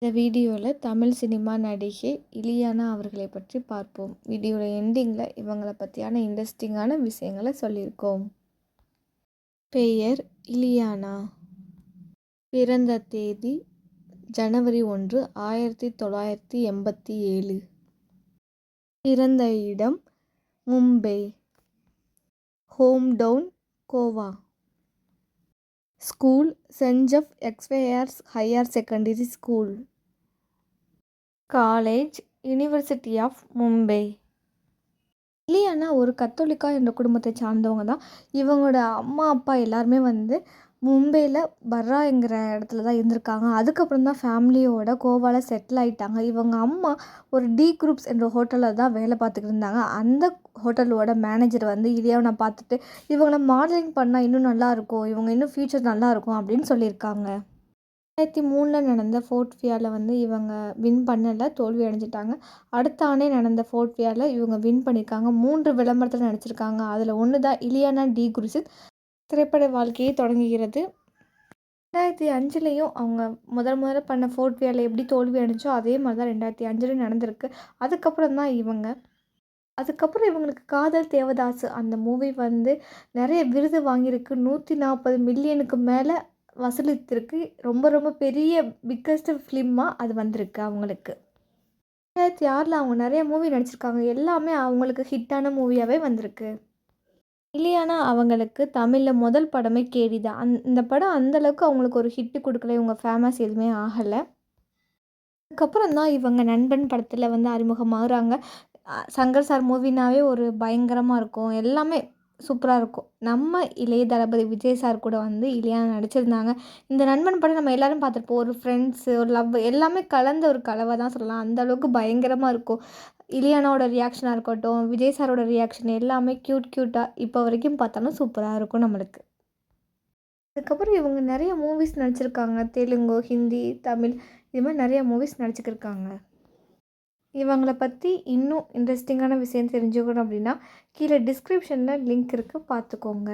இந்த வீடியோவில் தமிழ் சினிமா நடிகை இலியானா அவர்களை பற்றி பார்ப்போம். வீடியோட எண்டிங்கில் இவங்களை பற்றியான இன்ட்ரெஸ்டிங்கான விஷயங்களை சொல்லியிருக்கோம். பெயர் இலியானா. பிறந்த தேதி ஜனவரி 1, 1987. பிறந்த இடம் Mumbai. Home town Goa. School saint ஜெஃப் Xavier's higher secondary school. College university of Mumbai. Ileana ஒரு கத்தோலிக்கா என்ற குடும்பத்தை சார்ந்தவங்க தான். இவங்களோட அம்மா அப்பா எல்லாருமே மும்பையில் பர்ராங்கிற இடத்துல தான் இருந்திருக்காங்க. அதுக்கப்புறம் தான் ஃபேமிலியோட கோவாவில் செட்டில் ஆகிட்டாங்க. இவங்க அம்மா ஒரு டி குரூப்ஸ் என்ற ஹோட்டலில் தான் வேலை பார்த்துக்கிட்டு இருந்தாங்க. அந்த ஹோட்டலோட மேனேஜர் இலியானா பார்த்துட்டு இவங்களை மாடலிங் பண்ணால் இன்னும் நல்லாயிருக்கும், இவங்க இன்னும் ஃப்யூச்சர் நல்லாயிருக்கும் அப்படின்னு சொல்லியிருக்காங்க. 2003 நடந்த ஃபோர்ட் ஃபேரில் இவங்க வின் பண்ணலை, தோல்வி அடைஞ்சிட்டாங்க. அடுத்த ஆண்டே நடந்த ஃபோர்ட் ஃபேரில் இவங்க வின் பண்ணியிருக்காங்க. 3 விளம்பரத்தில் நடிச்சிருக்காங்க. அதில் ஒன்று தான் இலியானா டி குரூஸின் திரைப்பட வாழ்க்கையை தொடங்குகிறது. 2005 அவங்க முதல்ல பண்ண ஃபோர்ட் ஃபேரில் எப்படி தோல்வி அடைஞ்சோ அதே மாதிரி தான் 2005 நடந்திருக்கு. அதுக்கப்புறம் இவங்களுக்கு காதல் தேவதாஸ் அந்த மூவி நிறைய விருது வாங்கியிருக்கு. 140 மில்லியனுக்கு மேலே வசூலித்திருக்கு. ரொம்ப ரொம்ப பெரிய பிக்கஸ்ட் ஃபிலிமாக அது வந்திருக்கு அவங்களுக்கு. 2006 அவங்க நிறைய மூவி நடிச்சிருக்காங்க. எல்லாமே அவங்களுக்கு ஹிட்டான மூவியாகவே வந்திருக்கு. இலியானா அவங்களுக்கு தமிழில் முதல் படமே கேடி தான். இந்த படம் அந்தளவுக்கு அவங்களுக்கு ஒரு ஹிட்டு கொடுக்கல, இவங்க ஃபேமஸ் எதுவுமே ஆகலை. அதுக்கப்புறம் தான் இவங்க நண்பன் படத்தில் அறிமுகமாகறாங்க. சங்கர் சார் மூவினாவே ஒரு பயங்கரமாக இருக்கும், எல்லாமே சூப்பராக இருக்கும். நம்ம இளைய தளபதி விஜய் சார் கூட இலியானா நடிச்சிருந்தாங்க. இந்த நண்பன் படம் நம்ம எல்லோரும் பார்த்துருப்போம். ஒரு ஃப்ரெண்ட்ஸு, ஒரு லவ் எல்லாமே கலந்த ஒரு கலவை தான் சொல்லலாம். அந்தளவுக்கு பயங்கரமாக இருக்கும். இலியானாவோட ரியாக்ஷனாக இருக்கட்டும், விஜய் சாரோட ரியாக்ஷன் எல்லாமே க்யூட்டாக இப்போ வரைக்கும் பார்த்தாலும் சூப்பராக இருக்கும் நம்மளுக்கு. அதுக்கப்புறம் இவங்க நிறைய மூவிஸ் நடிச்சிருக்காங்க. தெலுங்கு, ஹிந்தி, தமிழ் இது மாதிரி நிறைய மூவிஸ் நடிச்சுக்கிருக்காங்க. இவங்களை பற்றி இன்னும் இன்ட்ரெஸ்டிங்கான விஷயம் தெரிஞ்சுக்கணும் அப்படின்னா கீழே டிஸ்கிரிப்ஷனில் லிங்க் இருக்குது, பார்த்துக்கோங்க.